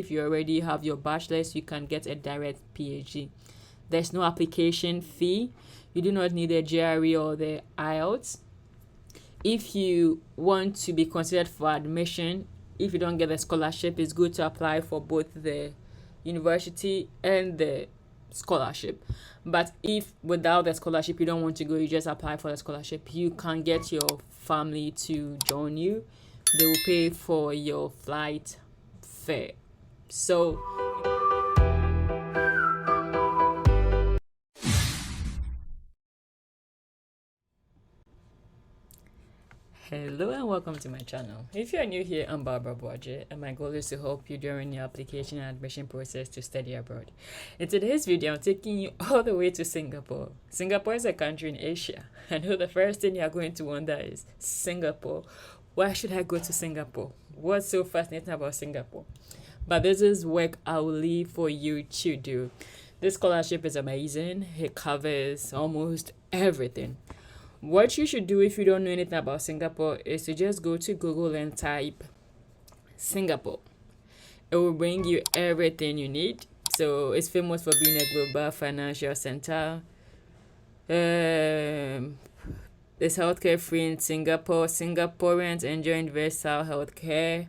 If you already have your bachelor's, you can get a direct PhD. There's no application fee. You do not need a GRE or the IELTS. If you want to be considered for admission, if you don't get a scholarship, it's good to apply for both the university and the scholarship. But if without the scholarship you don't want to go, you just apply for the scholarship, you can get your family to join you. They will pay for your flight fare. So hello and welcome to my channel. If you are new here, I'm Aboagye, and my goal is to help you during your application and admission process to study abroad. In today's video, I'm taking you all the way to Singapore. Singapore is a country in Asia. I know the first thing you're going to wonder is, Singapore, why should I go to Singapore? What's so fascinating about Singapore? But this is work I will leave for you to do. This scholarship is amazing. It covers almost everything. What you should do if you don't know anything about Singapore is to just go to Google and type Singapore. It will bring you everything you need. So it's famous for being a global financial center. There's healthcare free in Singapore. Singaporeans enjoy universal healthcare,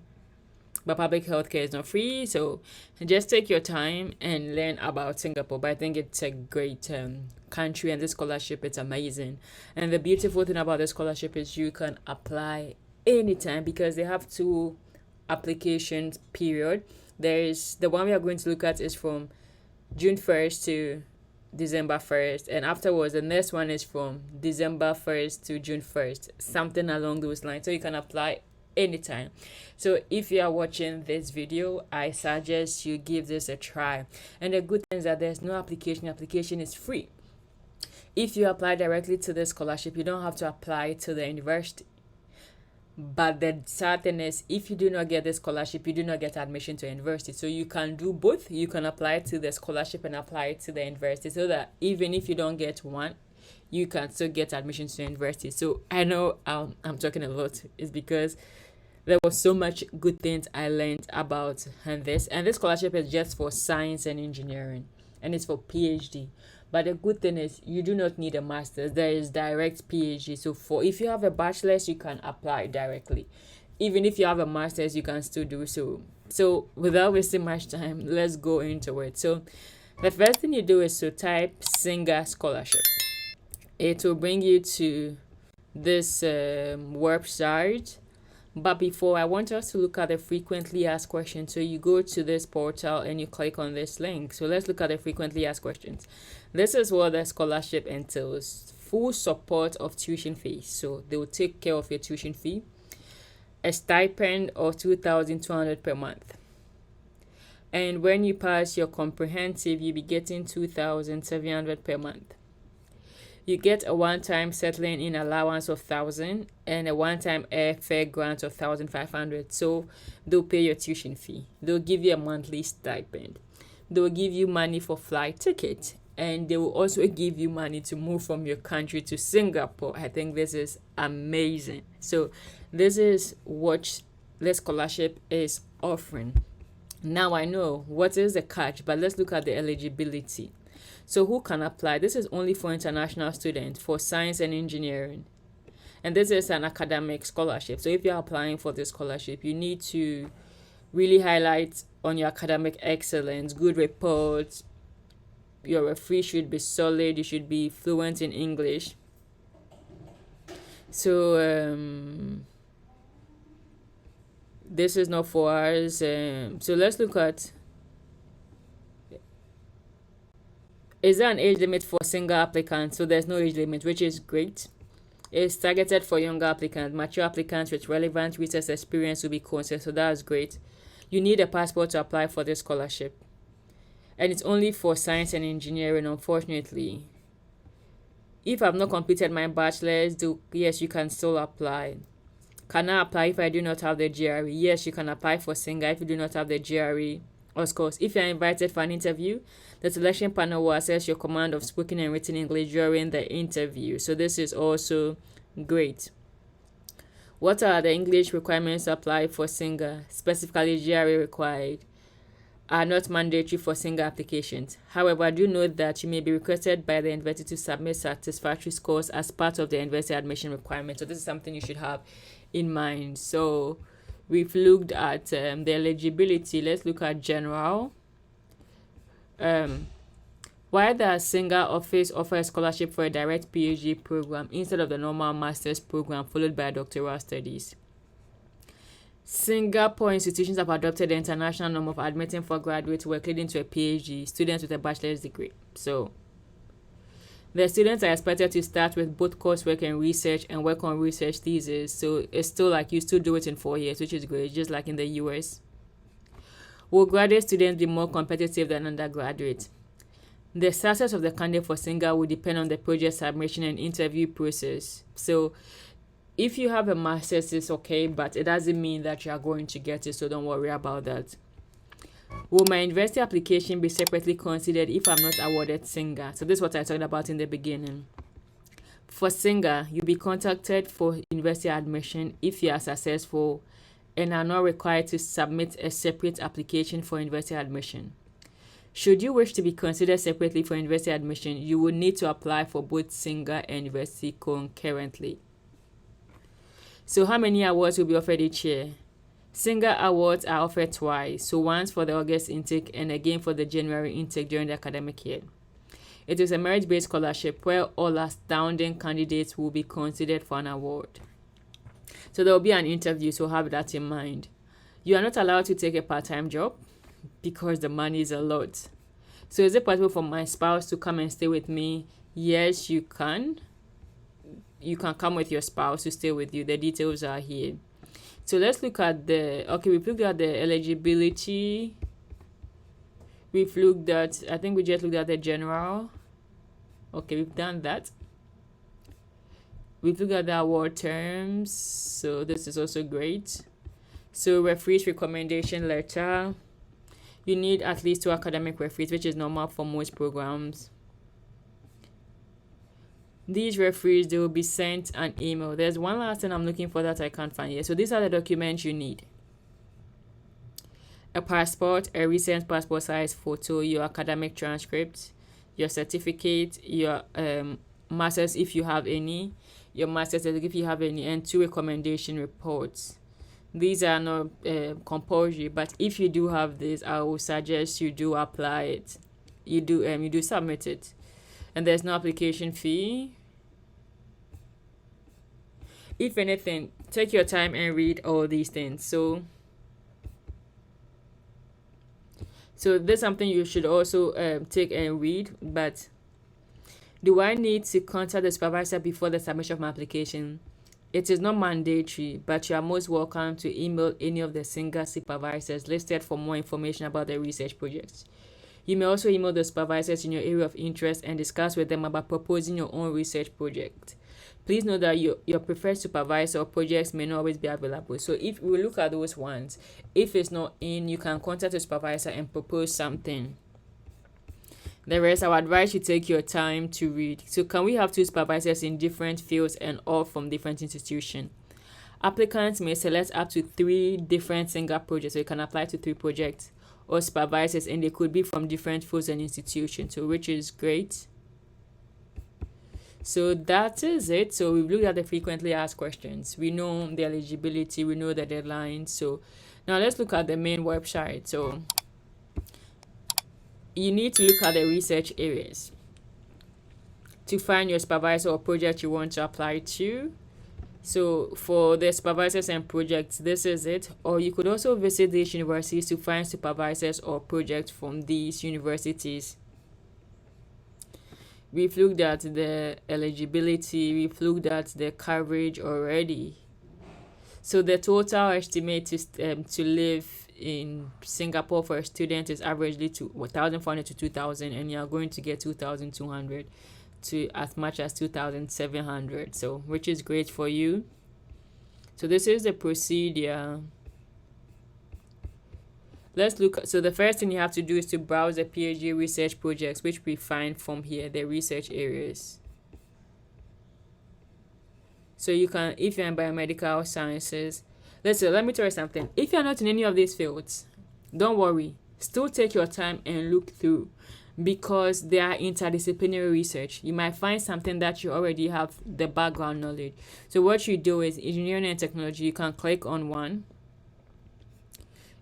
but public healthcare is not free. So just take your time and learn about Singapore. But I think it's a great country, and this scholarship, it's amazing. And the beautiful thing about this scholarship is you can apply anytime, because they have 2 applications period. There is the one we are going to look at is from June 1st to December 1st, and afterwards the next one is from December 1st to June 1st, something along those lines. So you can apply anytime. So if you are watching this video, I suggest you give this a try. And the good thing is that there's no application is free. If you apply directly to the scholarship, you don't have to apply to the university. But the sad thing is, if you do not get the scholarship, you do not get admission to university. So you can do both. You can apply to the scholarship and apply to the university, so that even if you don't get one, you can still get admission to university. So I know I'm talking a lot. It's because there was so much good things I learned about this. And this scholarship is just for science and engineering, and it's for PhD. But the good thing is you do not need a master's. There is direct PhD. So if you have a bachelor's, you can apply directly. Even if you have a master's, you can still do so. So without wasting much time, let's go into it. So the first thing you do is to type Singa scholarship. It will bring you to this website. But before, I want us to look at the frequently asked questions. So you go to this portal and you click on this link. So let's look at the frequently asked questions. This is what the scholarship entails: full support of tuition fees. So they will take care of your tuition fee. A stipend of 2,200 per month. And when you pass your comprehensive, you'll be getting 2,700 per month. You get a one-time settling in allowance of 1,000 and a one-time airfare grant of 1,500. So they'll pay your tuition fee. They'll give you a monthly stipend. They'll give you money for flight ticket, and they will also give you money to move from your country to Singapore. I think this is amazing. So this is what the scholarship is offering. Now I know what is the catch, but let's look at the eligibility. So who can apply? This is only for international students for science and engineering. And this is an academic scholarship. So if you're applying for this scholarship, you need to really highlight on your academic excellence, good reports. Your referee should be solid. You should be fluent in English. So this is not for us. So let's look at, is there an age limit for single applicants? So there's no age limit, which is great. It's targeted for younger applicants. Mature applicants with relevant research experience will be considered. So that's great. You need a passport to apply for this scholarship. And it's only for science and engineering, unfortunately. If I've not completed my bachelor's, yes, you can still apply. Can I apply if I do not have the GRE? Yes, you can apply for Singa if you do not have the GRE. Of course, if you are invited for an interview, the selection panel will assess your command of spoken and written English during the interview. So this is also great. What are the English requirements to apply for Singa? Specifically, GRE required. are not mandatory for Singa applications. However, do note that you may be requested by the university to submit satisfactory scores as part of the university admission requirement. So this is something you should have in mind. So we've looked at the eligibility. Let's look at general. Why does Singa office offer a scholarship for a direct PhD program instead of the normal master's program followed by doctoral studies? Singapore institutions have adopted the international norm of admitting for graduate work leading to a PhD, students with a bachelor's degree. So, the students are expected to start with both coursework and research and work on research thesis. So, it's still like you still do it in 4 years, which is great, just like in the US. Will graduate students be more competitive than undergraduate? The success of the candidate for Singa will depend on the project submission and interview process. So, if you have a master's, it's okay, but it doesn't mean that you are going to get it, so don't worry about that. Will my university application be separately considered if I'm not awarded Singa? So this is what I talked about in the beginning. For Singa, you'll be contacted for university admission if you are successful and are not required to submit a separate application for university admission. Should you wish to be considered separately for university admission, you will need to apply for both Singa and university concurrently. So how many awards will be offered each year? Singa awards are offered twice, so once for the August intake and again for the January intake during the academic year. It is a merit-based scholarship where all astounding candidates will be considered for an award. So there will be an interview, so have that in mind. You are not allowed to take a part-time job because the money is a lot. So is it possible for my spouse to come and stay with me? Yes, you can. You can come with your spouse to stay with you. The details are here. So let's look at we've looked at the eligibility. We've looked at, I think we just looked at the general. Okay, we've done that. We've looked at the award terms. So this is also great. So referee's recommendation letter. You need at least 2 academic referees, which is normal for most programs. These referees, they will be sent an email. There's one last thing I'm looking for that I can't find here. So these are the documents you need. A passport, a recent passport size photo, your academic transcript, your certificate, your master's if you have any, your master's if you have any, and 2 recommendation reports. These are not compulsory, but if you do have this, I will suggest you do apply it. You do submit it. And there's no application fee. If anything, take your time and read all these things. So this is something you should also take and read. But do I need to contact the supervisor before the submission of my application? It is not mandatory, but you are most welcome to email any of the Singa supervisors listed for more information about the research projects. You may also email the supervisors in your area of interest and discuss with them about proposing your own research project. Please note that your preferred supervisor or projects may not always be available. So if we look at those ones, if it's not in, you can contact the supervisor and propose something. The rest, I would advise you take your time to read. So can we have 2 supervisors in different fields and all from different institutions? Applicants may select up to 3 different Singa projects, so you can apply to 3 projects or supervisors, and they could be from different fields and institutions, so which is great. So that is it. So we've looked at the frequently asked questions. We know the eligibility, we know the deadline. So now let's look at the main website. So you need to look at the research areas to find your supervisor or project you want to apply to. So for the supervisors and projects, this is it. Or you could also visit these universities to find supervisors or projects from these universities. We've looked at the eligibility, we've looked at the coverage already. So the total estimate is to live in Singapore for a student is averagely to 1,400 to 2,000, and you're going to get 2,200 to as much as 2,700. So which is great for you. So this is the procedure. Let's look. So the first thing you have to do is to browse the PhD research projects, which we find from here, the research areas. So you can, if you're in biomedical sciences, let me tell you something. If you're not in any of these fields, don't worry. Still take your time and look through, because they are interdisciplinary research. You might find something that you already have the background knowledge. So what you do is engineering and technology, you can click on one.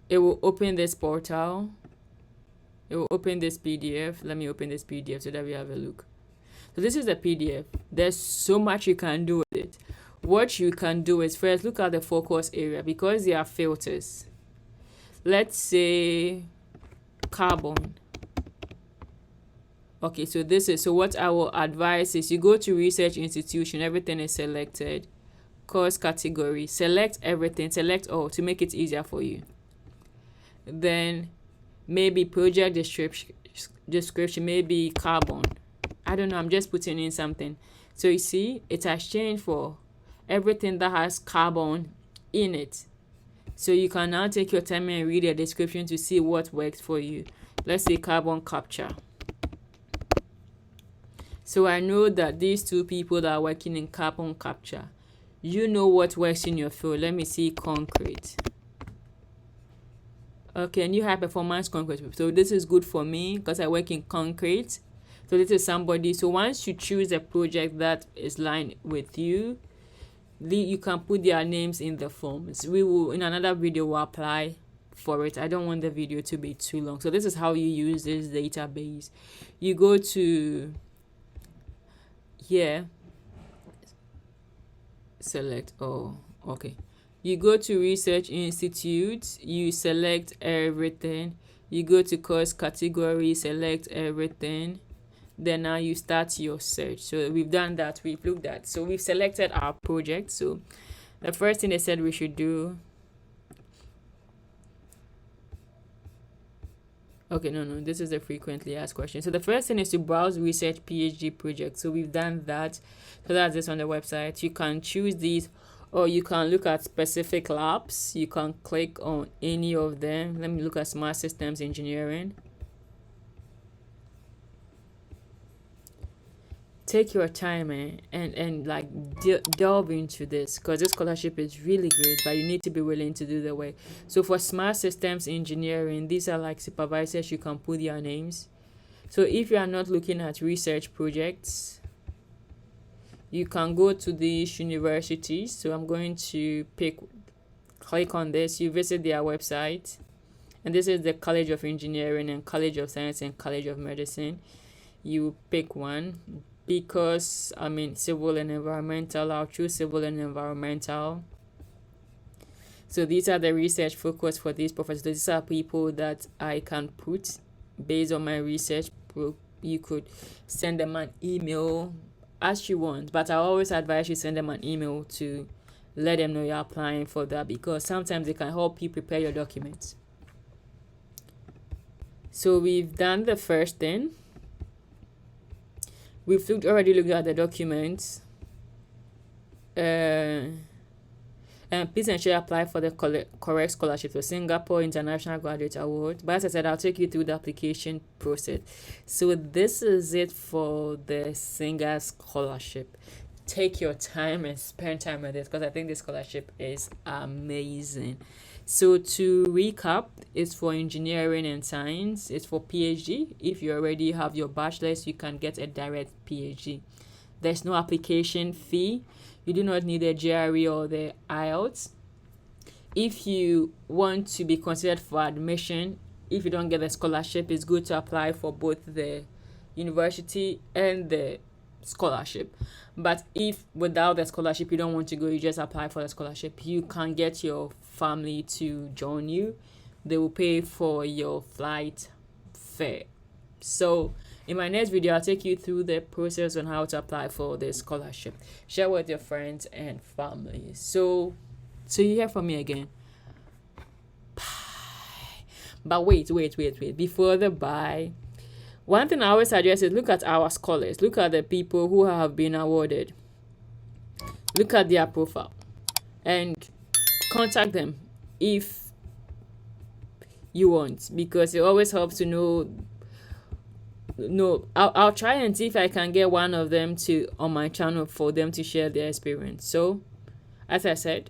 It will open this portal. It will open this PDF. Let me open this PDF so that we have a look. So this is the PDF. There's so much you can do with it. What you can do is first look at the focus area, because there are filters. Let's say carbon. Okay, so what I will advise is you go to research institution, everything is selected. Course category, select everything, select all to make it easier for you. Then maybe project description, maybe carbon. I don't know, I'm just putting in something. So you see, it has changed for everything that has carbon in it. So you can now take your time and read the description to see what works for you. Let's say carbon capture. So I know that these two people that are working in carbon capture, you know what works in your field. Let me see concrete. Okay, new high performance concrete. So this is good for me because I work in concrete. So this is somebody. So once you choose a project that is lined with you, you can put their names in the forms. We will, in another video, will apply for it. I don't want the video to be too long. So this is how you use this database. You go to here, select, okay. You go to research institute, you select everything. You go to course category, select everything. Then now you start your search. So we've done that, we've looked at. So we've selected our project. So the first thing they said we should do. Okay, no, this is a frequently asked question. So the first thing is to browse research PhD projects. So we've done that. So that's this on the website. You can choose these, or you can look at specific labs. You can click on any of them. Let me look at smart systems engineering. Take your time and like delve into this, because this scholarship is really great, but you need to be willing to do the work. So for smart systems engineering, these are like supervisors. You can put their names. So if you are not looking at research projects, you can go to these universities. So I'm going to click on this. You visit their website, and this is the College of Engineering and College of Science and College of Medicine. You pick one. Because civil and environmental, I'll choose civil and environmental. So these are the research focus for these professors. These are people that I can put based on my research. You could send them an email as you want, but I always advise you send them an email to let them know you're applying for that, because sometimes they can help you prepare your documents. So we've done the first thing. We've already looked at the documents. And please ensure you apply for the correct scholarship for Singapore International Graduate Award. But as I said, I'll take you through the application process. So this is it for the Singa scholarship. Take your time and spend time with this, because I think this scholarship is amazing. So to recap, it's for engineering and science. It's for PhD. If you already have your bachelor's, you can get a direct PhD. There's no application fee. You do not need a GRE or the IELTS. If you want to be considered for admission, if you don't get the scholarship, it's good to apply for both the university and the scholarship. But if without the scholarship you don't want to go, you just apply for the scholarship, you can get your family to join you. They will pay for your flight fare. So in my next video, I'll take you through the process on how to apply for the scholarship. Share with your friends and family. So you hear from me again. Bye. But wait. Before the bye, one thing I always suggest is look at our scholars. Look at the people who have been awarded. Look at their profile and contact them if you want, because it always helps to know. No, I'll try and see if I can get one of them on my channel for them to share their experience. So, as I said,